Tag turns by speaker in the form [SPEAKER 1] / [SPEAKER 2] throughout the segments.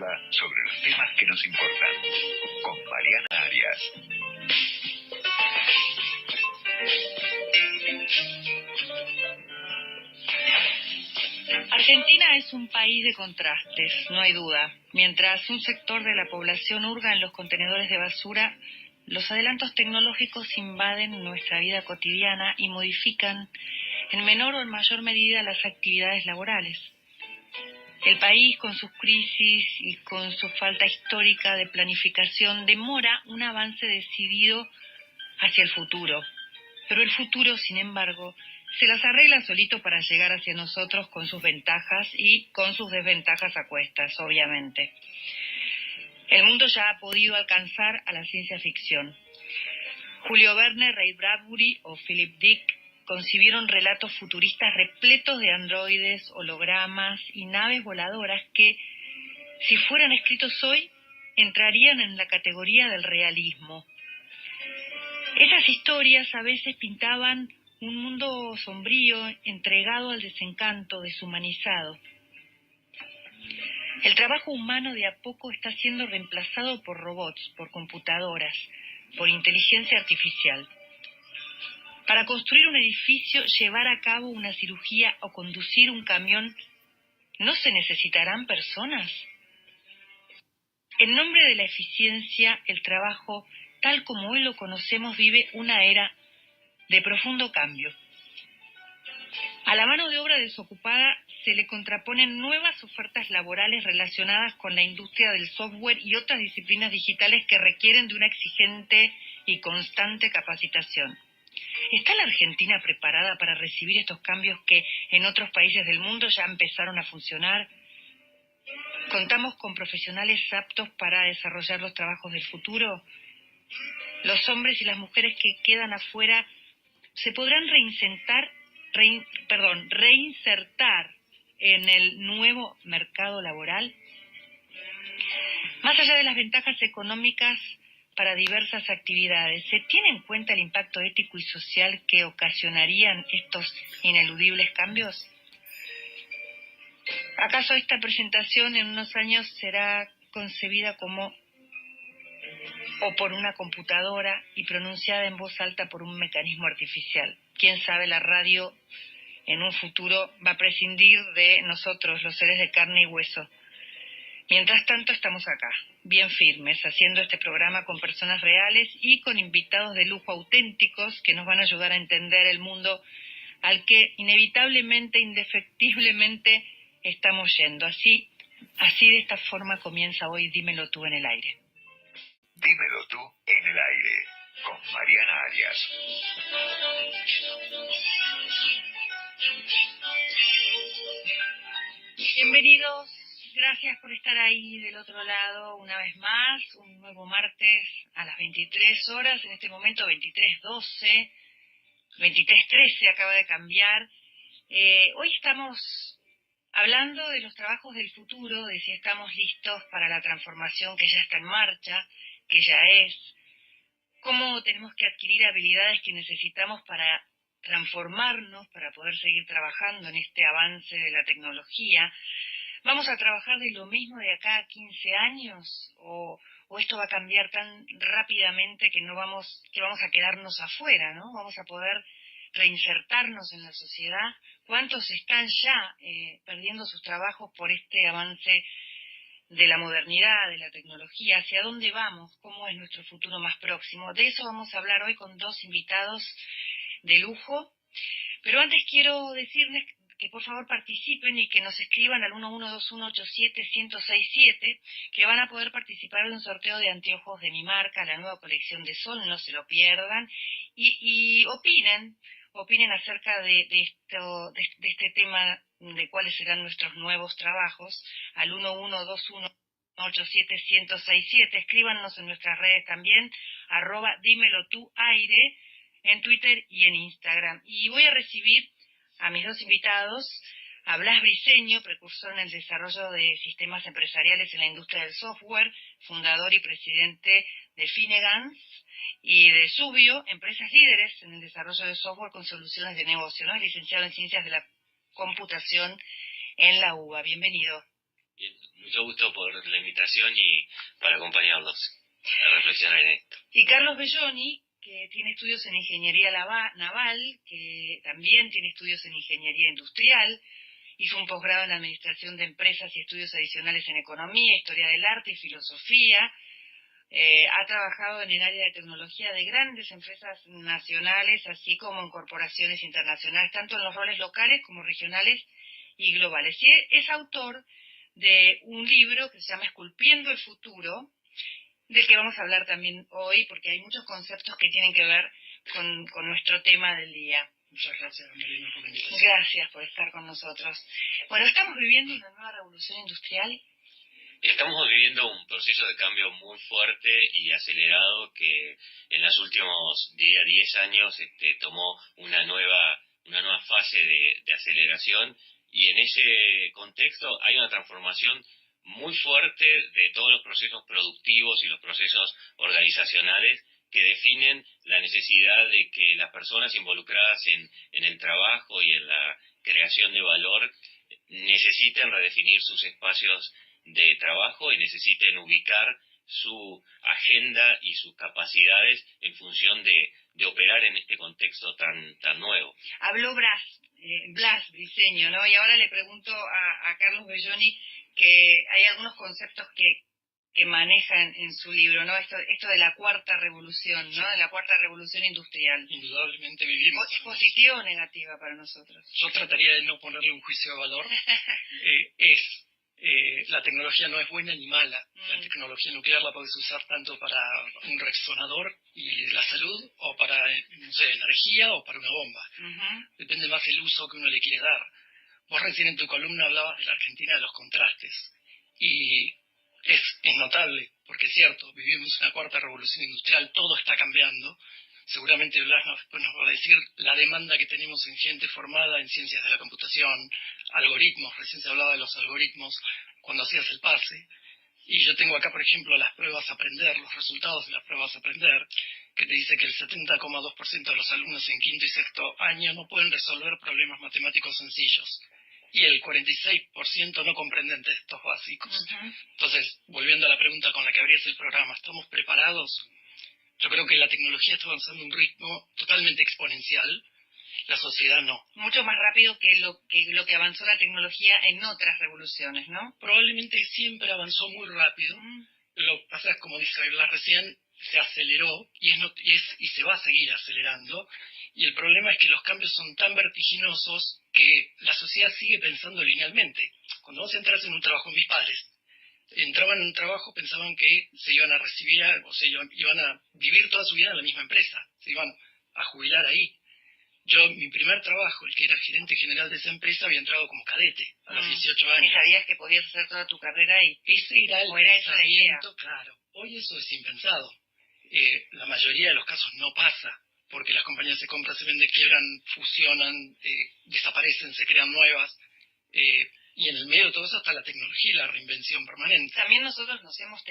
[SPEAKER 1] charla sobre los temas que nos importan, con Mariana Arias.
[SPEAKER 2] Argentina es un país de contrastes, no hay duda. Mientras un sector de la población hurga en los contenedores de basura, los adelantos tecnológicos invaden nuestra vida cotidiana y modifican en menor o en mayor medida las actividades laborales. El país, con sus crisis y con su falta histórica de planificación, demora un avance decidido hacia el futuro. Pero el futuro, sin embargo, se las arregla solito para llegar hacia nosotros con sus ventajas y con sus desventajas a cuestas, obviamente. El mundo ya ha podido alcanzar a la ciencia ficción. Julio Verne, Ray Bradbury o Philip Dick concibieron relatos futuristas repletos de androides, hologramas y naves voladoras que, si fueran escritos hoy, entrarían en la categoría del realismo. Esas historias a veces pintaban un mundo sombrío, entregado al desencanto, deshumanizado. El trabajo humano de a poco está siendo reemplazado por robots, por computadoras, por inteligencia artificial. Para construir un edificio, llevar a cabo una cirugía o conducir un camión, ¿no se necesitarán personas? En nombre de la eficiencia, el trabajo, tal como hoy lo conocemos, vive una era de profundo cambio. A la mano de obra desocupada se le contraponen nuevas ofertas laborales relacionadas con la industria del software y otras disciplinas digitales que requieren de una exigente y constante capacitación. ¿Está la Argentina preparada para recibir estos cambios que en otros países del mundo ya empezaron a funcionar? ¿Contamos con profesionales aptos para desarrollar los trabajos del futuro? ¿Los hombres y las mujeres que quedan afuera se podrán reinsertar en el nuevo mercado laboral? Más allá de las ventajas económicas para diversas actividades, ¿se tiene en cuenta el impacto ético y social que ocasionarían estos ineludibles cambios? ¿Acaso esta presentación en unos años será concebida como o por una computadora y pronunciada en voz alta por un mecanismo artificial? Quién sabe, la radio en un futuro va a prescindir de nosotros, los seres de carne y hueso. Mientras tanto, estamos acá, bien firmes, haciendo este programa con personas reales y con invitados de lujo auténticos que nos van a ayudar a entender el mundo al que inevitablemente, indefectiblemente estamos yendo. Así de esta forma comienza hoy Dímelo Tú en el aire.
[SPEAKER 1] Dímelo Tú en el aire, con Mariana Arias.
[SPEAKER 2] Bienvenidos, gracias por estar ahí del otro lado una vez más, un nuevo martes a las 23 horas, en este momento 23:12, 23:13 acaba de cambiar. Hoy estamos hablando de los trabajos del futuro, de si estamos listos para la transformación que ya está en marcha, que ya es, cómo tenemos que adquirir habilidades que necesitamos para transformarnos, para poder seguir trabajando en este avance de la tecnología. ¿Vamos a trabajar de lo mismo de acá a 15 años? ¿O esto va a cambiar tan rápidamente que vamos a quedarnos afuera, ¿no? ¿Vamos a poder reinsertarnos en la sociedad? ¿Cuántos están ya perdiendo sus trabajos por este avance de la modernidad, de la tecnología? ¿Hacia dónde vamos? ¿Cómo es nuestro futuro más próximo? De eso vamos a hablar hoy con dos invitados de lujo. Pero antes quiero decirles que por favor participen y que nos escriban al 1121871067, que van a poder participar de un sorteo de anteojos de mi marca, la nueva colección de Sol, no se lo pierdan, y opinen acerca de este tema, de cuáles serán nuestros nuevos trabajos, al 1121871067, escríbanos en nuestras redes también, @dímelotuaire, en Twitter y en Instagram. Y voy a recibir a mis dos invitados, a Blas Briceño, precursor en el desarrollo de sistemas empresariales en la industria del software, fundador y presidente de Finegans, y de Subio, empresas líderes en el desarrollo de software con soluciones de negocio, ¿no? Es licenciado en Ciencias de la Computación en la UBA. Bienvenido.
[SPEAKER 3] Bien, mucho gusto por la invitación y para acompañarlos a reflexionar en esto.
[SPEAKER 2] Y Carlos Belloni, que tiene estudios en ingeniería naval, que también tiene estudios en ingeniería industrial, hizo un posgrado en administración de empresas y estudios adicionales en economía, historia del arte y filosofía. Ha trabajado en el área de tecnología de grandes empresas nacionales, así como en corporaciones internacionales, tanto en los roles locales como regionales y globales. Y es autor de un libro que se llama Esculpiendo el Futuro, del que vamos a hablar también hoy, porque hay muchos conceptos que tienen que ver con nuestro tema del día.
[SPEAKER 4] Muchas gracias, Marina, por la invitación.
[SPEAKER 2] Gracias por estar con nosotros. Bueno, estamos viviendo una nueva revolución industrial.
[SPEAKER 3] Estamos viviendo un proceso de cambio muy fuerte y acelerado que en los últimos 10 años tomó una nueva fase de aceleración, y en ese contexto hay una transformación muy fuerte de todos los procesos productivos y los procesos organizacionales que definen la necesidad de que las personas involucradas en el trabajo y en la creación de valor necesiten redefinir sus espacios de trabajo y necesiten ubicar su agenda y sus capacidades en función de operar en este contexto tan nuevo.
[SPEAKER 2] Habló Blas Briceño, ¿no? Y ahora le pregunto a Carlos Belloni, que hay algunos conceptos que maneja en su libro, ¿no? Esto de la cuarta revolución, ¿no? De la cuarta revolución industrial.
[SPEAKER 4] Indudablemente vivimos.
[SPEAKER 2] ¿Es positiva o negativa para nosotros?
[SPEAKER 4] Yo trataría de no ponerle un juicio de valor. La tecnología no es buena ni mala. La tecnología nuclear la puedes usar tanto para un resonador y la salud, o para, no sé, energía, o para una bomba. Depende más del uso que uno le quiere dar. Vos recién en tu columna hablabas de la Argentina, de los contrastes. Y es notable, porque es cierto, vivimos una cuarta revolución industrial, todo está cambiando. Seguramente Blas después nos va a decir la demanda que tenemos en gente formada en ciencias de la computación, algoritmos, recién se hablaba de los algoritmos cuando hacías el pase. Y yo tengo acá, por ejemplo, las pruebas a aprender, los resultados de las pruebas a aprender, que te dice que el 70,2% de los alumnos en quinto y sexto año no pueden resolver problemas matemáticos sencillos. Y el 46% no comprenden textos básicos. Entonces, volviendo a la pregunta con la que abrías el programa, ¿estamos preparados? Yo creo que la tecnología está avanzando a un ritmo totalmente exponencial, la sociedad no.
[SPEAKER 2] Mucho más rápido que lo que avanzó la tecnología en otras revoluciones, ¿no?
[SPEAKER 4] Probablemente siempre avanzó muy rápido. Lo que pasa es, como dice Blas recién, se aceleró y se va a seguir acelerando. Y el problema es que los cambios son tan vertiginosos que la sociedad sigue pensando linealmente. Cuando vos entras en un trabajo, mis padres entraban en un trabajo, pensaban que se iban a recibir, o sea, iban a vivir toda su vida en la misma empresa, se iban a jubilar ahí. Yo, mi primer trabajo, el que era gerente general de esa empresa, había entrado como cadete a los 18 años.
[SPEAKER 2] ¿Y sabías que podías hacer toda tu carrera ahí?
[SPEAKER 4] Ese era el pensamiento, claro. Hoy eso es impensado. La mayoría de los casos no pasa, porque las compañías se compran, se venden, quiebran, fusionan, desaparecen, se crean nuevas. Y en el medio de todo eso está la tecnología y la reinvención permanente.
[SPEAKER 2] También nosotros nos hemos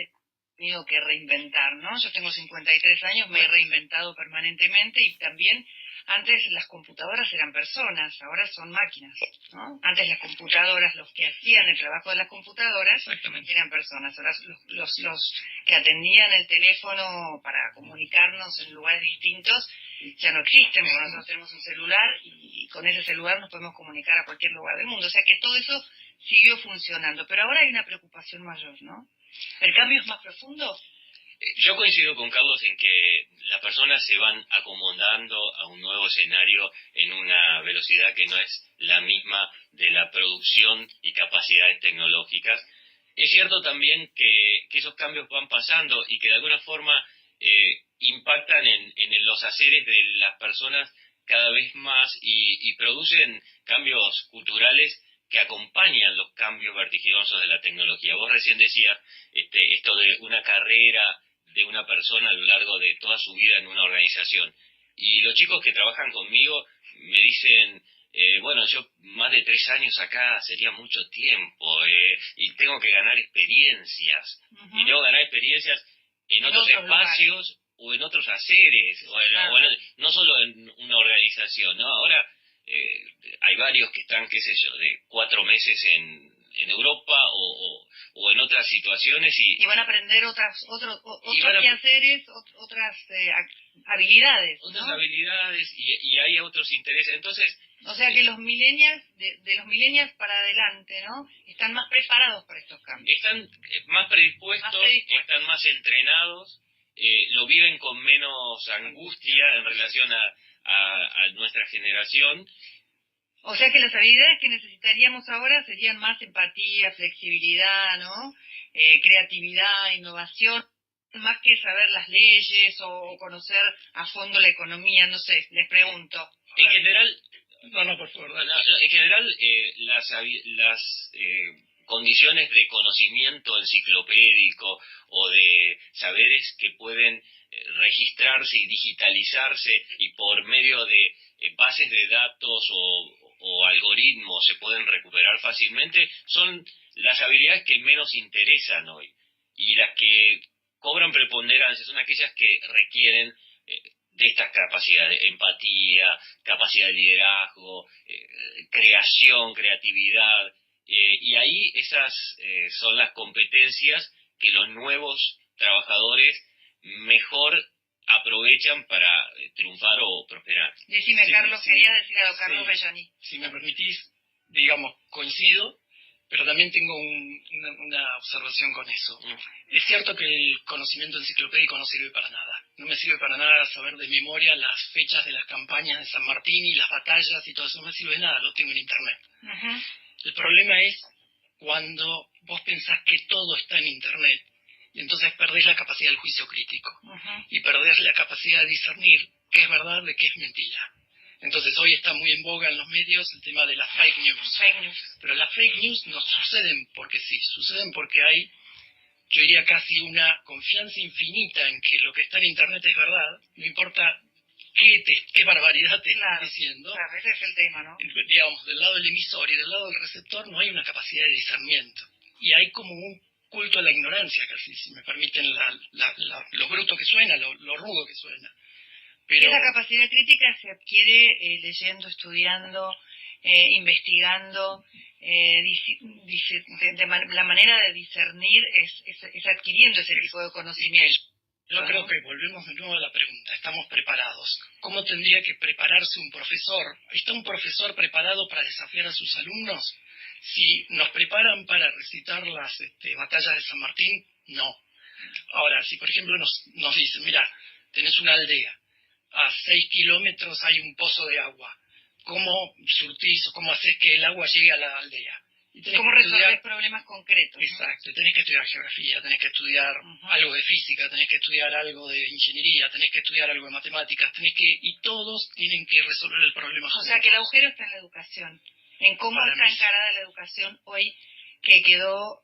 [SPEAKER 2] tenido que reinventar, ¿no? Yo tengo 53 años, me he reinventado permanentemente, y también antes las computadoras eran personas, ahora son máquinas, ¿no? Antes las computadoras, los que hacían el trabajo de las computadoras eran personas. Ahora los que atendían el teléfono para comunicarnos en lugares distintos ya no existen, porque nosotros tenemos un celular y con ese celular nos podemos comunicar a cualquier lugar del mundo. O sea que todo eso siguió funcionando, pero ahora hay una preocupación mayor, ¿no? ¿El cambio es más profundo?
[SPEAKER 3] Yo coincido con Carlos en que las personas se van acomodando a un nuevo escenario en una velocidad que no es la misma de la producción y capacidades tecnológicas. Es cierto también que esos cambios van pasando y que de alguna forma impactan en los haceres de las personas cada vez más y producen cambios culturales que acompañan los cambios vertiginosos de la tecnología. Vos recién decías esto de una carrera de una persona a lo largo de toda su vida en una organización. Y los chicos que trabajan conmigo me dicen, bueno, yo más de 3 años acá sería mucho tiempo, y tengo que ganar experiencias. Y tengo que ganar experiencias en otros espacios o en otros haceres, no solo en una organización, ¿no? Ahora hay varios que están, qué sé yo, de 4 meses en Europa o otras situaciones
[SPEAKER 2] y van a aprender otros quehaceres, otras habilidades,
[SPEAKER 3] otras
[SPEAKER 2] ¿no?
[SPEAKER 3] habilidades y hay otros intereses. Entonces,
[SPEAKER 2] o sea que los millennials, de los millennials para adelante, ¿no? Están más preparados para estos cambios.
[SPEAKER 3] están más predispuestos, están más entrenados, lo viven con menos angustia en relación a nuestra generación.
[SPEAKER 2] O sea que las habilidades que necesitaríamos ahora serían más empatía, flexibilidad, ¿no? Creatividad, innovación, más que saber las leyes o conocer a fondo la economía, no sé, les pregunto.
[SPEAKER 3] En general,
[SPEAKER 4] no, por favor, dale.
[SPEAKER 3] En general, las condiciones de conocimiento enciclopédico o de saberes que pueden registrarse y digitalizarse y por medio de bases de datos o algoritmos se pueden recuperar fácilmente, son las habilidades que menos interesan hoy. Y las que cobran preponderancia son aquellas que requieren de estas capacidades, empatía, capacidad de liderazgo, creación, creatividad, y ahí esas son las competencias que los nuevos trabajadores mejor aprovechan para triunfar o prosperar.
[SPEAKER 2] Decime, sí, Carlos, sí, quería decir a Carlos Bellani.
[SPEAKER 4] Si me permitís, digamos, coincido, pero también tengo una observación con eso. Es cierto que el conocimiento enciclopédico no sirve para nada. No me sirve para nada saber de memoria las fechas de las campañas de San Martín y las batallas y todo eso. No me sirve de nada, lo tengo en Internet. Uh-huh. El problema es cuando vos pensás que todo está en Internet y entonces perdés la capacidad del juicio crítico. Uh-huh. Y perdés la capacidad de discernir qué es verdad de qué es mentira. Entonces hoy está muy en boga en los medios el tema de las fake news. Pero las fake news no suceden porque sí, suceden porque hay, yo diría casi una confianza infinita en que lo que está en Internet es verdad, no importa qué barbaridad te están diciendo.
[SPEAKER 2] Claro, ese es el tema, ¿no?
[SPEAKER 4] Digamos, del lado del emisor y del lado del receptor no hay una capacidad de discernimiento. Y hay como un culto a la ignorancia casi, si me permiten lo bruto que suena, lo rudo que suena.
[SPEAKER 2] Pero esa capacidad crítica se adquiere leyendo, estudiando, investigando, la manera de discernir es adquiriendo ese tipo de conocimiento.
[SPEAKER 4] Yo creo que volvemos de nuevo a la pregunta, ¿estamos preparados? ¿Cómo tendría que prepararse un profesor? ¿Está un profesor preparado para desafiar a sus alumnos? Si nos preparan para recitar las batallas de San Martín, no. Ahora, si por ejemplo nos dicen, mira, tenés una aldea, a 6 kilómetros hay un pozo de agua. ¿Cómo surtís o cómo haces que el agua llegue a la aldea?
[SPEAKER 2] ¿Cómo resolver problemas concretos?
[SPEAKER 4] Exacto, ¿no? Tenés que estudiar geografía, tenés que estudiar algo de física, tenés que estudiar algo de ingeniería, tenés que estudiar algo de matemáticas, y todos tienen que resolver el problema juntos.
[SPEAKER 2] O sea que el agujero está en la educación, en cómo está encarada la educación hoy, que quedó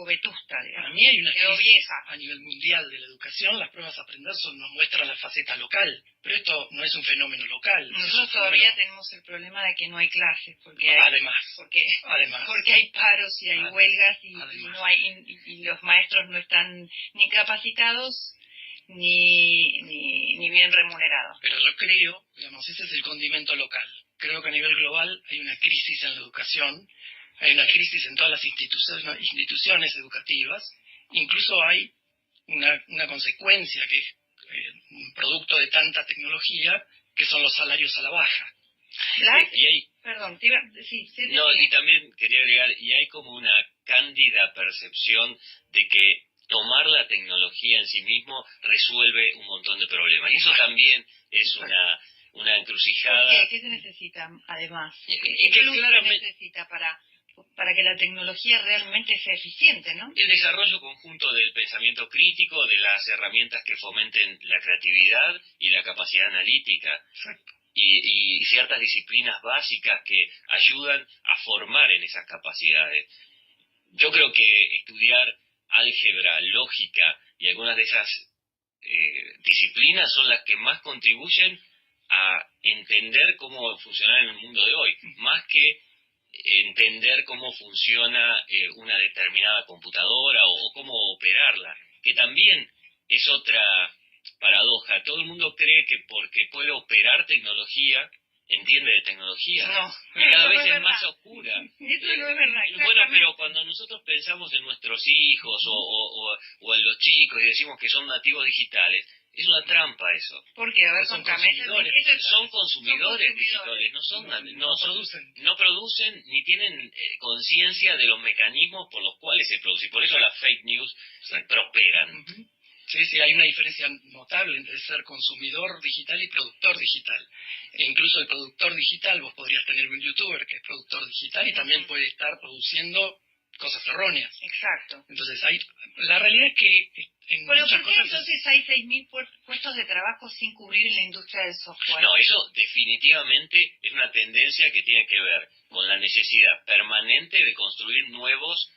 [SPEAKER 2] vetusta, digamos.
[SPEAKER 4] Para mí hay una
[SPEAKER 2] quedó
[SPEAKER 4] crisis
[SPEAKER 2] vieja
[SPEAKER 4] a nivel mundial de la educación. Las pruebas a aprender nos muestran la faceta local, pero esto no es un fenómeno local.
[SPEAKER 2] Nosotros todavía tenemos el problema de que no hay clases, porque hay paros y hay huelgas y los maestros no están ni capacitados ni bien remunerados.
[SPEAKER 4] Pero yo creo, digamos, ese es el condimento local. Creo que a nivel global hay una crisis en la educación. Hay una crisis en todas las instituciones educativas, incluso hay una consecuencia que es un producto de tanta tecnología, que son los salarios a la baja.
[SPEAKER 3] Y también quería agregar, y hay como una cándida percepción de que tomar la tecnología en sí mismo resuelve un montón de problemas. Y eso también es una encrucijada.
[SPEAKER 2] ¿Qué se necesita además? ¿Qué se necesita para que la tecnología realmente sea eficiente, ¿no?
[SPEAKER 3] El desarrollo conjunto del pensamiento crítico, de las herramientas que fomenten la creatividad y la capacidad analítica. Y ciertas disciplinas básicas que ayudan a formar en esas capacidades. Yo creo que estudiar álgebra, lógica y algunas de esas disciplinas son las que más contribuyen a entender cómo funcionar en el mundo de hoy, más que entender cómo funciona una determinada computadora o cómo operarla, que también es otra paradoja. Todo el mundo cree que porque puede operar tecnología entiende de tecnología.
[SPEAKER 2] No,
[SPEAKER 3] Y cada vez
[SPEAKER 2] no
[SPEAKER 3] es
[SPEAKER 2] es
[SPEAKER 3] más
[SPEAKER 2] verdad.
[SPEAKER 3] oscura.
[SPEAKER 2] Eso no es verdad.
[SPEAKER 3] Bueno, pero cuando nosotros pensamos en nuestros hijos o en los chicos y decimos que son nativos digitales, es una trampa eso.
[SPEAKER 2] Porque, a ver,
[SPEAKER 4] Son
[SPEAKER 2] contame,
[SPEAKER 4] consumidores
[SPEAKER 2] eso es-
[SPEAKER 3] Son consumidores digitales, no producen ni tienen conciencia de los mecanismos por los cuales se produce. Por eso las fake news prosperan.
[SPEAKER 4] Ujú. Sí, hay una diferencia notable entre ser consumidor digital y productor digital. E incluso el productor digital, vos podrías tener un youtuber que es productor digital y también puede estar produciendo cosas erróneas.
[SPEAKER 2] Exacto.
[SPEAKER 4] Entonces, la realidad es que en
[SPEAKER 2] Bueno,
[SPEAKER 4] muchas
[SPEAKER 2] ¿por qué
[SPEAKER 4] cosas...
[SPEAKER 2] entonces hay 6.000 puestos de trabajo sin cubrir en la industria del software?
[SPEAKER 3] No, eso definitivamente es una tendencia que tiene que ver con la necesidad permanente de construir nuevos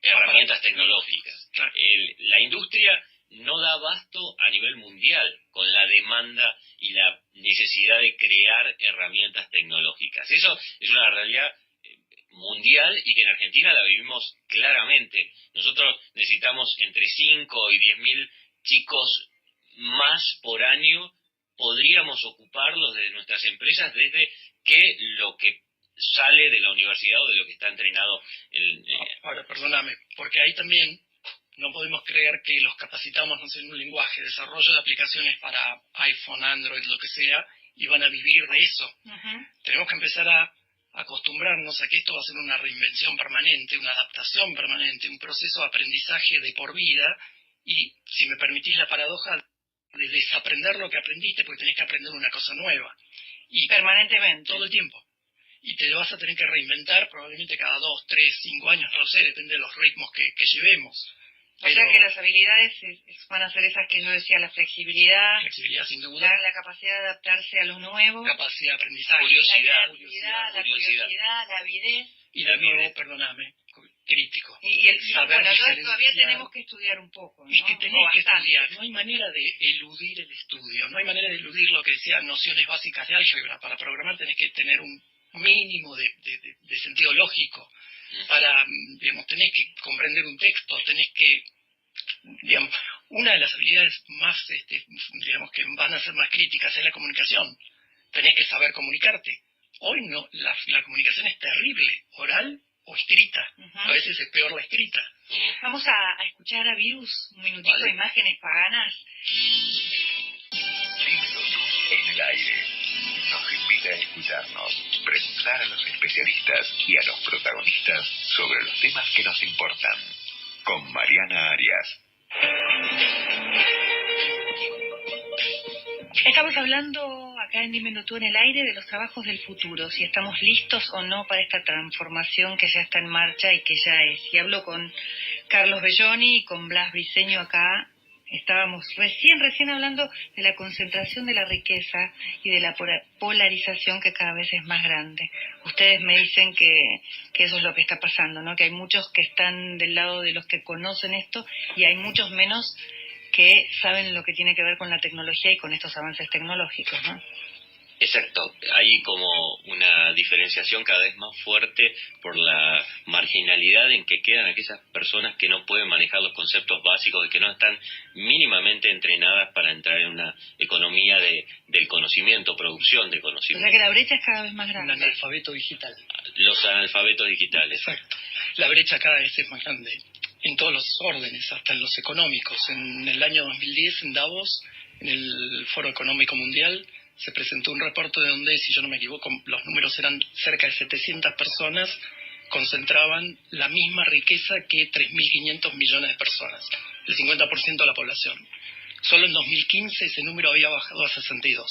[SPEAKER 3] herramientas tecnológicas.
[SPEAKER 4] Claro.
[SPEAKER 3] La industria no da abasto a nivel mundial con la demanda y la necesidad de crear herramientas tecnológicas. Eso es una realidad mundial y que en Argentina la vivimos claramente. Nosotros necesitamos entre 5 y 10.000 chicos más por año. Podríamos ocuparlos de nuestras empresas desde que lo que sale de la universidad o de lo que está entrenado
[SPEAKER 4] Ahora, perdóname, porque ahí también no podemos creer que los capacitamos, no sé, en un lenguaje, desarrollo de aplicaciones para iPhone, Android, lo que sea, y van a vivir de eso. Tenemos que empezar a acostumbrarnos a que esto va a ser una reinvención permanente, una adaptación permanente, un proceso de aprendizaje de por vida, y si me permitís la paradoja de desaprender lo que aprendiste, porque tenés que aprender una cosa nueva. Y
[SPEAKER 2] permanentemente.
[SPEAKER 4] todo el tiempo. Y te vas a tener que reinventar probablemente cada 2, 3, 5 años, no lo sé, depende de los ritmos que llevemos.
[SPEAKER 2] O sea que las habilidades van a ser esas que yo decía, la flexibilidad
[SPEAKER 4] sin duda,
[SPEAKER 2] la capacidad de adaptarse a lo nuevo,
[SPEAKER 4] capacidad de aprendizaje,
[SPEAKER 3] curiosidad,
[SPEAKER 2] la curiosidad, la avidez.
[SPEAKER 4] Y de nuevo, perdóname, crítico.
[SPEAKER 2] Bueno, entonces todavía tenemos que estudiar un poco, ¿no?
[SPEAKER 4] Es que tenés que estudiar, no hay manera de eludir el estudio, no hay manera de eludir lo que decía nociones básicas de álgebra. Para programar tenés que tener un mínimo de sentido lógico. Para, digamos, tenés que comprender un texto, tenés que, digamos, una de las habilidades más, digamos, que van a ser más críticas es la comunicación. Tenés que saber comunicarte. Hoy no, la comunicación es terrible, oral o escrita. A veces es peor la escrita.
[SPEAKER 2] Vamos a escuchar a Virus, un minutito de imágenes paganas.
[SPEAKER 1] Dímelo tú en el aire. Nos invita a escucharnos, preguntar a los especialistas y a los protagonistas sobre los temas que nos importan. Con Mariana Arias.
[SPEAKER 2] Estamos hablando acá en Dímelo tú en el aire de los trabajos del futuro, si estamos listos o no para esta transformación que ya está en marcha y que ya es. Y hablo con Carlos Belloni y con Blas Briceño acá. Estábamos recién hablando de la concentración de la riqueza y de la polarización que cada vez es más grande. Ustedes me dicen que eso es lo que está pasando, ¿no? Que hay muchos que están del lado de los que conocen esto y hay muchos menos que saben lo que tiene que ver con la tecnología y con estos avances tecnológicos, ¿no?
[SPEAKER 3] Exacto, hay como una diferenciación cada vez más fuerte por la marginalidad en que quedan aquellas personas que no pueden manejar los conceptos básicos y que no están mínimamente entrenadas para entrar en una economía del conocimiento, producción de
[SPEAKER 2] O
[SPEAKER 3] conocimiento.
[SPEAKER 2] sea que la brecha es cada vez más
[SPEAKER 4] Un
[SPEAKER 2] grande.
[SPEAKER 4] analfabeto digital.
[SPEAKER 3] Los analfabetos digitales.
[SPEAKER 4] Exacto. La brecha cada vez es más grande, en todos los órdenes, hasta en los económicos. En el año 2010, en Davos, en el Foro Económico Mundial, se presentó un reporte donde, si yo no me equivoco, los números eran cerca de 700 personas, concentraban la misma riqueza que 3.500 millones de personas, el 50% de la población. Solo en 2015 ese número había bajado a 62.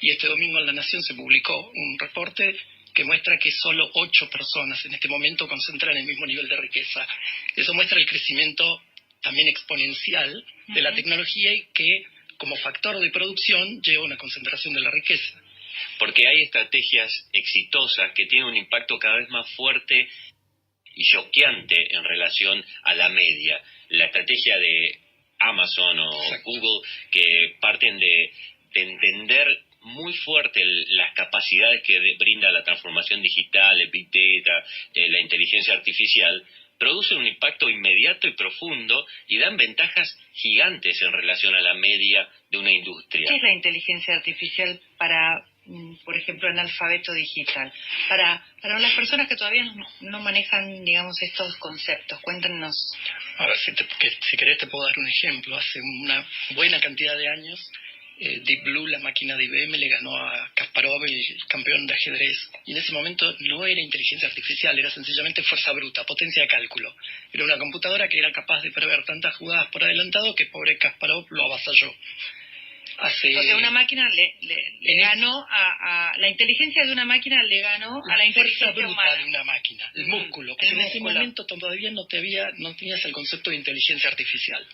[SPEAKER 4] Y este domingo en La Nación se publicó un reporte que muestra que solo 8 personas en este momento concentran el mismo nivel de riqueza. Eso muestra el crecimiento también exponencial de la tecnología y que, como factor de producción, lleva a una concentración de la riqueza.
[SPEAKER 3] Porque hay estrategias exitosas que tienen un impacto cada vez más fuerte y choqueante en relación a la media. La estrategia de Amazon o
[SPEAKER 4] Exacto.
[SPEAKER 3] Google, que parten de entender muy fuerte las capacidades que brinda la transformación digital, el Big Data, la inteligencia artificial, producen un impacto inmediato y profundo y dan ventajas gigantes en relación a la media de una industria.
[SPEAKER 2] ¿Qué es la inteligencia artificial para por ejemplo, analfabeto digital? Para las personas que todavía no manejan, digamos, estos conceptos, cuéntenos.
[SPEAKER 4] A ver, si querés te puedo dar un ejemplo. Hace una buena cantidad de años, Deep Blue, la máquina de IBM, le ganó a Kasparov, el campeón de ajedrez. Y en ese momento no era inteligencia artificial, era sencillamente fuerza bruta, potencia de cálculo. Era una computadora que era capaz de prever tantas jugadas por adelantado que pobre Kasparov lo avasalló.
[SPEAKER 2] O sea, una máquina le ganó la inteligencia de una máquina le ganó a la inteligencia
[SPEAKER 4] bruta
[SPEAKER 2] humana.
[SPEAKER 4] de una máquina, el músculo, porque en ese momento todavía no tenías el concepto de inteligencia artificial.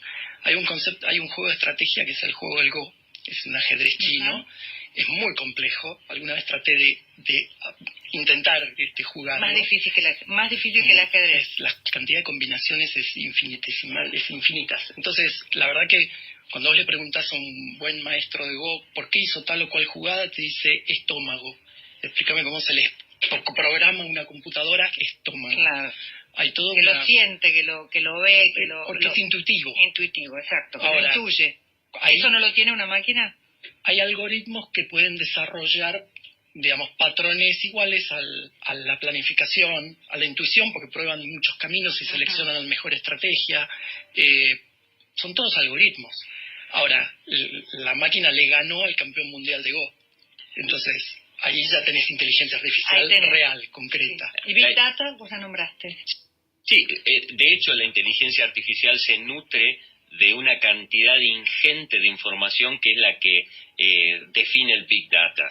[SPEAKER 4] Hay un juego de estrategia que es el juego del Go, es un ajedrez chino, es muy complejo. Alguna vez traté de intentar jugar.
[SPEAKER 2] Más difícil que el ajedrez.
[SPEAKER 4] La cantidad de combinaciones es infinitesimal, es infinitas. Entonces, la verdad que cuando vos le preguntás a un buen maestro de Go por qué hizo tal o cual jugada, te dice estómago. Explícame cómo se le programa una computadora estómago.
[SPEAKER 2] Claro.
[SPEAKER 4] Hay todo
[SPEAKER 2] lo siente, que lo ve,
[SPEAKER 4] porque es intuitivo.
[SPEAKER 2] Intuitivo, exacto.
[SPEAKER 4] Ahora,
[SPEAKER 2] lo intuye. ¿Eso no lo tiene una máquina?
[SPEAKER 4] Hay algoritmos que pueden desarrollar, digamos, patrones iguales a la planificación, a la intuición, porque prueban muchos caminos y seleccionan la mejor estrategia. Son todos algoritmos. Ahora, la máquina le ganó al campeón mundial de Go. Entonces, ahí ya tenés inteligencia artificial real, concreta.
[SPEAKER 2] Sí. ¿Y Big Data? Vos la nombraste.
[SPEAKER 3] Sí, de hecho la inteligencia artificial se nutre de una cantidad ingente de información que es la que define el Big Data.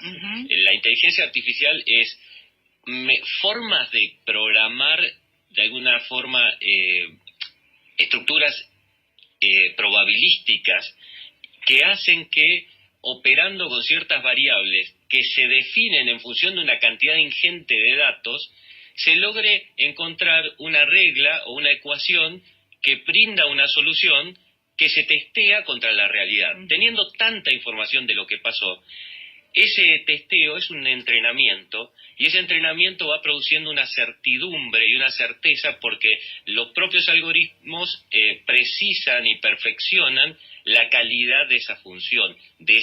[SPEAKER 3] La inteligencia artificial es formas de programar de alguna forma estructuras probabilísticas que hacen que, operando con ciertas variables que se definen en función de una cantidad ingente de datos, se logre encontrar una regla o una ecuación que brinda una solución que se testea contra la realidad. Teniendo tanta información de lo que pasó, ese testeo es un entrenamiento, y ese entrenamiento va produciendo una certidumbre y una certeza porque los propios algoritmos precisan y perfeccionan la calidad de esa función, de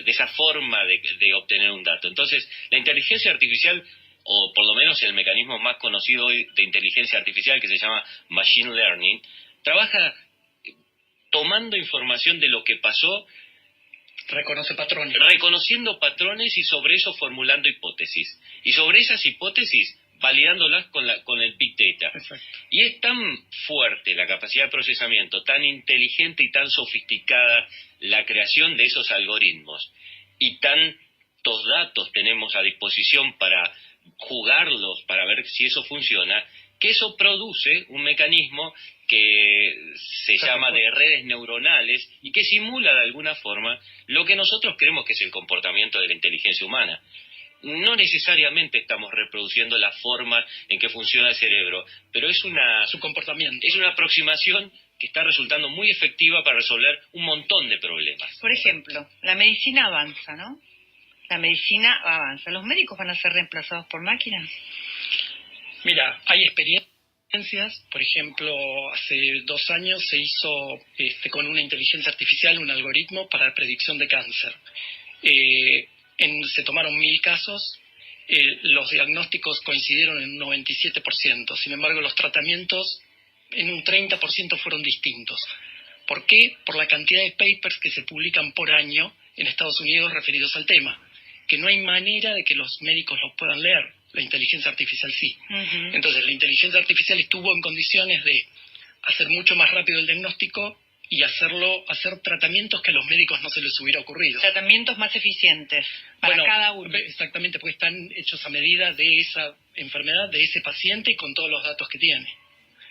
[SPEAKER 3] esa forma de obtener un dato. Entonces, la inteligencia artificial, o por lo menos el mecanismo más conocido hoy de inteligencia artificial, que se llama Machine Learning, trabaja tomando información de lo que pasó, reconociendo patrones y sobre eso formulando hipótesis. Y sobre esas hipótesis validándolas con el Big Data.
[SPEAKER 4] Exacto.
[SPEAKER 3] Y es tan fuerte la capacidad de procesamiento, tan inteligente y tan sofisticada la creación de esos algoritmos, y tantos datos tenemos a disposición para jugarlos, para ver si eso funciona, que eso produce un mecanismo que se llama de redes neuronales y que simula de alguna forma lo que nosotros creemos que es el comportamiento de la inteligencia humana. No necesariamente estamos reproduciendo la forma en que funciona el cerebro, pero
[SPEAKER 4] su comportamiento.
[SPEAKER 3] Es una aproximación que está resultando muy efectiva para resolver un montón de problemas.
[SPEAKER 2] Por ejemplo, la medicina avanza, ¿no? La medicina avanza. ¿Los médicos van a ser reemplazados por máquinas?
[SPEAKER 4] Mira, hay experiencias. Por ejemplo, hace 2 años se hizo con una inteligencia artificial un algoritmo para la predicción de cáncer. Se tomaron 1000 casos, los diagnósticos coincidieron en un 97%, sin embargo los tratamientos en un 30% fueron distintos. ¿Por qué? Por la cantidad de papers que se publican por año en Estados Unidos referidos al tema, que no hay manera de que los médicos los puedan leer, la inteligencia artificial sí. Entonces la inteligencia artificial estuvo en condiciones de hacer mucho más rápido el diagnóstico y hacer tratamientos que a los médicos no se les hubiera ocurrido.
[SPEAKER 2] Tratamientos más eficientes para cada uno.
[SPEAKER 4] Exactamente, porque están hechos a medida de esa enfermedad, de ese paciente y con todos los datos que tiene.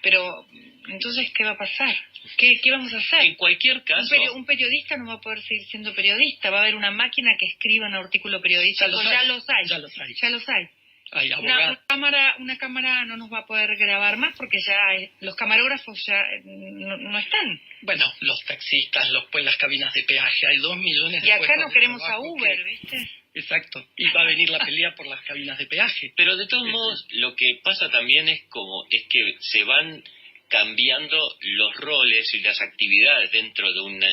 [SPEAKER 2] Pero, entonces, ¿qué va a pasar? ¿Qué vamos a hacer?
[SPEAKER 3] En cualquier caso...
[SPEAKER 2] Un periodista no va a poder seguir siendo periodista. Va a haber una máquina que escriba un artículo periodístico. Ya los hay.
[SPEAKER 4] Hay
[SPEAKER 2] Una cámara no nos va a poder grabar más porque ya los camarógrafos ya no están.
[SPEAKER 4] Bueno, los taxistas, las cabinas de peaje, hay 2 millones de
[SPEAKER 2] Y acá no queremos
[SPEAKER 4] a
[SPEAKER 2] Uber, ¿viste?
[SPEAKER 4] Exacto, y va a venir la pelea por las cabinas de peaje.
[SPEAKER 3] Pero de todos modos, lo que pasa también es que se van cambiando los roles y las actividades dentro de un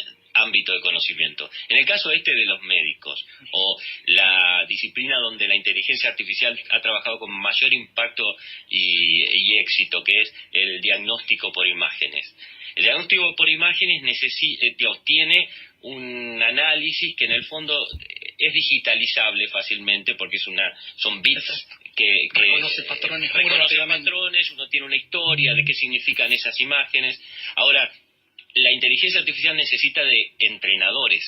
[SPEAKER 3] ámbito de conocimiento. En el caso de los médicos, o la disciplina donde la inteligencia artificial ha trabajado con mayor impacto y éxito, que es el diagnóstico por imágenes. El diagnóstico por imágenes tiene un análisis que en el fondo es digitalizable fácilmente, porque son bits que
[SPEAKER 4] reconoce patrones,
[SPEAKER 3] uno tiene una historia de qué significan esas imágenes. Ahora, la inteligencia artificial necesita de entrenadores,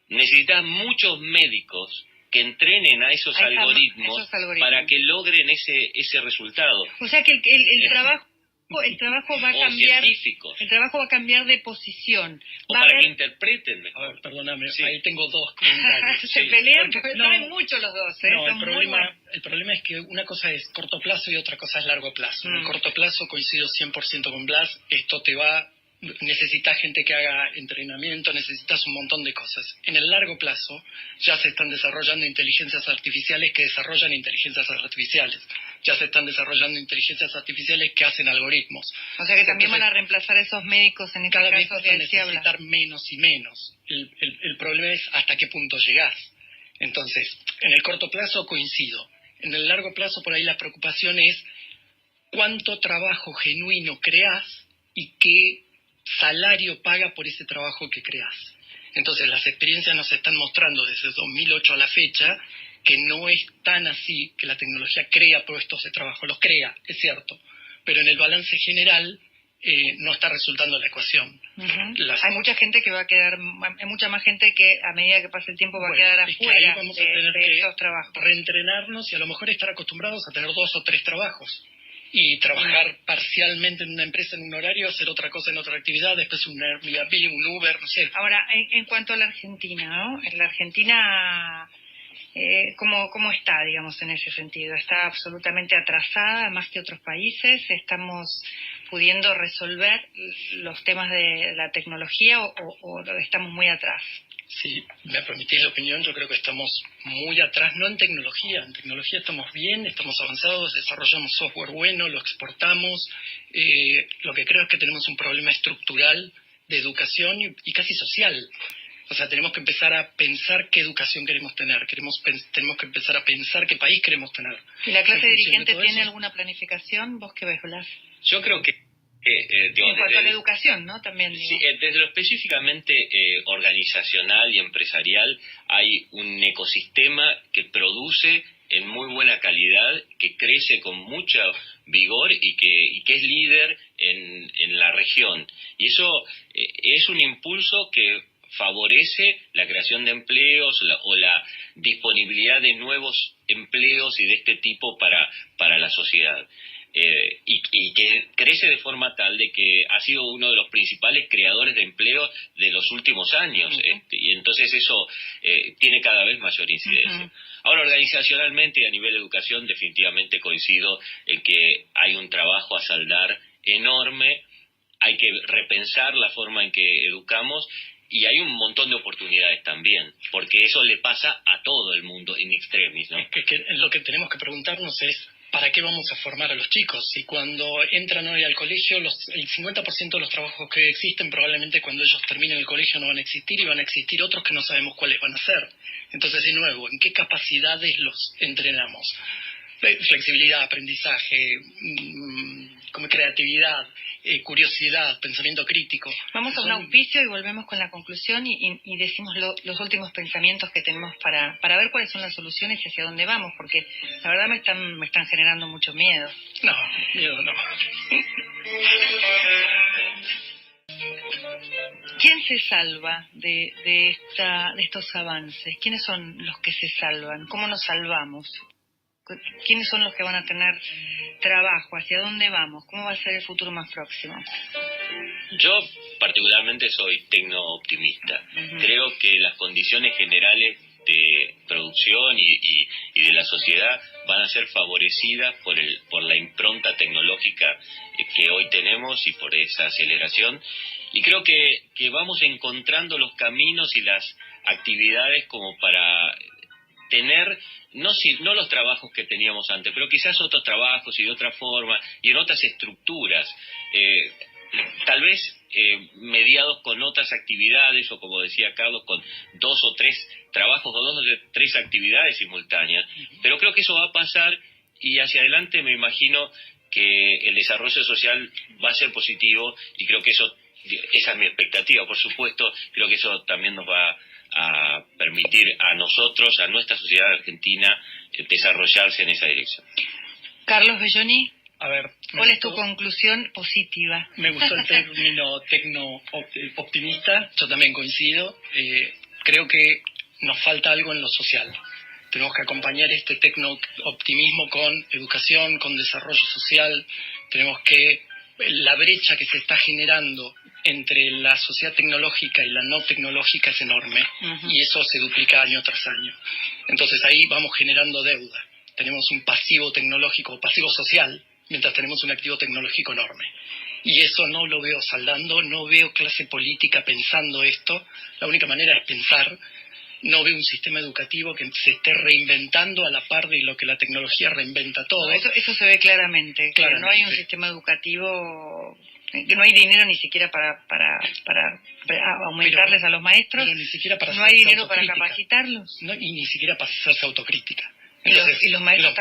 [SPEAKER 3] necesita muchos médicos que entrenen a esos algoritmos para que logren ese resultado.
[SPEAKER 2] O sea que el trabajo va a cambiar. El trabajo va a cambiar de posición.
[SPEAKER 3] O para que interpreten mejor.
[SPEAKER 4] A ver, perdóname, ahí tengo dos comentarios.
[SPEAKER 2] Se pelean porque saben mucho los dos.
[SPEAKER 4] No, el problema es que una cosa es corto plazo y otra cosa es largo plazo. En el corto plazo coincido 100% con Blas, necesitas gente que haga entrenamiento, necesitas un montón de cosas. En el largo plazo ya se están desarrollando inteligencias artificiales que desarrollan inteligencias artificiales. Ya se están desarrollando inteligencias artificiales que hacen algoritmos.
[SPEAKER 2] O sea que también van a reemplazar a esos médicos en este
[SPEAKER 4] cada
[SPEAKER 2] caso.
[SPEAKER 4] Cada vez vas a necesitar menos y menos. El problema es hasta qué punto llegás. Entonces, en el corto plazo coincido. En el largo plazo por ahí la preocupación es cuánto trabajo genuino creás y qué salario paga por ese trabajo que creas. Entonces las experiencias nos están mostrando desde 2008 a la fecha que no es tan así, que la tecnología crea puestos de trabajo, los crea, es cierto, pero en el balance general no está resultando la ecuación.
[SPEAKER 2] Hay mucha gente que va a quedar, hay mucha más gente que a medida que pase el tiempo va a quedar afuera
[SPEAKER 4] vamos a tener
[SPEAKER 2] de estos trabajos.
[SPEAKER 4] Reentrenarnos y a lo mejor estar acostumbrados a tener 2 o 3 trabajos. Y trabajar parcialmente en una empresa en un horario, hacer otra cosa en otra actividad, después un Airbnb, un Uber, no sé.
[SPEAKER 2] Ahora, en cuanto a la Argentina, ¿no? En la Argentina, ¿cómo está, digamos, en ese sentido? ¿Está absolutamente atrasada más que otros países? ¿Estamos pudiendo resolver los temas de la tecnología o estamos muy atrás?
[SPEAKER 4] Si me permitís la opinión, yo creo que estamos muy atrás, no en tecnología. En tecnología estamos bien, estamos avanzados, desarrollamos software bueno, lo exportamos. Lo que creo es que tenemos un problema estructural de educación y casi social. O sea, tenemos que empezar a pensar qué educación queremos tener, tenemos que empezar a pensar qué país queremos tener.
[SPEAKER 2] ¿Y la clase dirigente tiene alguna planificación? ¿Vos qué ves, Blas?
[SPEAKER 3] Yo creo que
[SPEAKER 2] en cuanto a la educación, ¿no? También.
[SPEAKER 3] Sí, desde lo específicamente organizacional y empresarial hay un ecosistema que produce en muy buena calidad, que crece con mucho vigor y que es líder en la región. Y eso es un impulso que favorece la creación de empleos o la disponibilidad de nuevos empleos y de este tipo para la sociedad. Y que crece de forma tal de que ha sido uno de los principales creadores de empleo de los últimos años, y entonces eso tiene cada vez mayor incidencia. Ahora, organizacionalmente y a nivel de educación definitivamente coincido en que hay un trabajo a saldar enorme, hay que repensar la forma en que educamos. Y hay un montón de oportunidades también, porque eso le pasa a todo el mundo in extremis, ¿no?
[SPEAKER 4] Que lo que tenemos que preguntarnos es ¿para qué vamos a formar a los chicos? Si cuando entran hoy al colegio, el 50% de los trabajos que existen probablemente cuando ellos terminen el colegio no van a existir y van a existir otros que no sabemos cuáles van a ser. Entonces, de nuevo, ¿en qué capacidades los entrenamos? Flexibilidad, aprendizaje, como creatividad, curiosidad, pensamiento crítico.
[SPEAKER 2] Vamos a un auspicio y volvemos con la conclusión y decimos los últimos pensamientos que tenemos para ver cuáles son las soluciones y hacia dónde vamos, porque la verdad me están generando mucho miedo.
[SPEAKER 4] No, miedo no.
[SPEAKER 2] ¿Quién se salva de estos avances? ¿Quiénes son los que se salvan? ¿Cómo nos salvamos? ¿Quiénes son los que van a tener trabajo? ¿Hacia dónde vamos? ¿Cómo va a ser el futuro más próximo?
[SPEAKER 3] Yo particularmente soy tecno-optimista. Creo que las condiciones generales de producción y de la sociedad van a ser favorecidas por la impronta tecnológica que hoy tenemos y por esa aceleración. Y creo que vamos encontrando los caminos y las actividades como para tener no los trabajos que teníamos antes, pero quizás otros trabajos y de otra forma y en otras estructuras. Tal vez mediados con otras actividades, o como decía Carlos, con 2 o 3 trabajos o 2 o 3 actividades simultáneas. Pero creo que eso va a pasar, y hacia adelante me imagino que el desarrollo social va a ser positivo, y creo que eso, esa es mi expectativa, por supuesto. Creo que eso también nos va a permitir a nosotros, a nuestra sociedad argentina, desarrollarse en esa dirección.
[SPEAKER 2] Carlos Belloni,
[SPEAKER 4] a ver,
[SPEAKER 2] ¿cuál es tu conclusión positiva?
[SPEAKER 4] Me gustó el término tecno-optimista, yo también coincido. Creo que nos falta algo en lo social. Tenemos que acompañar este tecno-optimismo con educación, con desarrollo social. Tenemos que, la brecha que se está generando entre la sociedad tecnológica y la no tecnológica es enorme, y eso se duplica año tras año. Entonces ahí vamos generando deuda. Tenemos un pasivo tecnológico, pasivo social, mientras tenemos un activo tecnológico enorme. Y eso no lo veo saldando, no veo clase política pensando esto. La única manera es pensar. No veo un sistema educativo que se esté reinventando a la par de lo que la tecnología reinventa todo.
[SPEAKER 2] No, eso se ve claramente. Que no hay un sistema educativo, que no hay dinero ni siquiera para aumentarles a los maestros.
[SPEAKER 4] Pero ni siquiera para
[SPEAKER 2] no hay dinero para capacitarlos.
[SPEAKER 4] No, y ni siquiera para hacerse autocrítica.
[SPEAKER 2] Entonces, y los maestros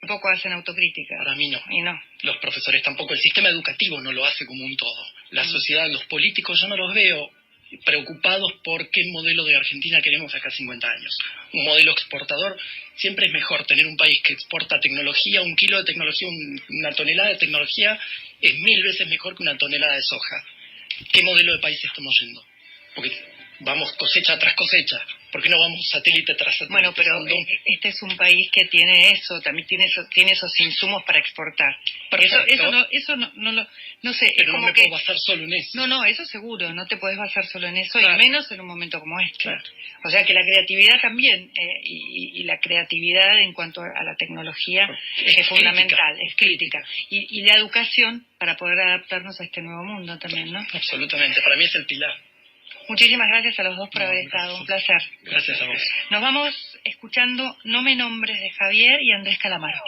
[SPEAKER 2] tampoco hacen autocrítica.
[SPEAKER 4] Para mí no.
[SPEAKER 2] Y no.
[SPEAKER 4] Los profesores tampoco. El sistema educativo no lo hace como un todo. La sociedad, los políticos, yo no los veo preocupados por qué modelo de Argentina queremos acá 50 años. Un modelo exportador. Siempre es mejor tener un país que exporta tecnología. 1 kilo de tecnología, una tonelada de tecnología es 1000 veces mejor que una tonelada de soja. ¿Qué modelo de país estamos yendo? Porque vamos cosecha tras cosecha. ¿Por qué no vamos satélite tras satélite?
[SPEAKER 2] Bueno, pero este es un país que tiene eso, también tiene esos insumos para exportar. Eso no sé.
[SPEAKER 4] Pero no me puedo basar solo en eso.
[SPEAKER 2] No, eso seguro, no te puedes basar solo en eso,
[SPEAKER 4] claro.
[SPEAKER 2] Y menos en un momento como este.
[SPEAKER 4] Claro.
[SPEAKER 2] O sea que la creatividad también, y la creatividad en cuanto a la tecnología es fundamental, es crítica. Y la educación para poder adaptarnos a este nuevo mundo también, ¿no?
[SPEAKER 4] Absolutamente, para mí es el pilar.
[SPEAKER 2] Muchísimas gracias a los dos por haber estado, un placer.
[SPEAKER 4] Gracias a vos.
[SPEAKER 2] Nos vamos escuchando No me nombres de Javier y Andrés Calamaro.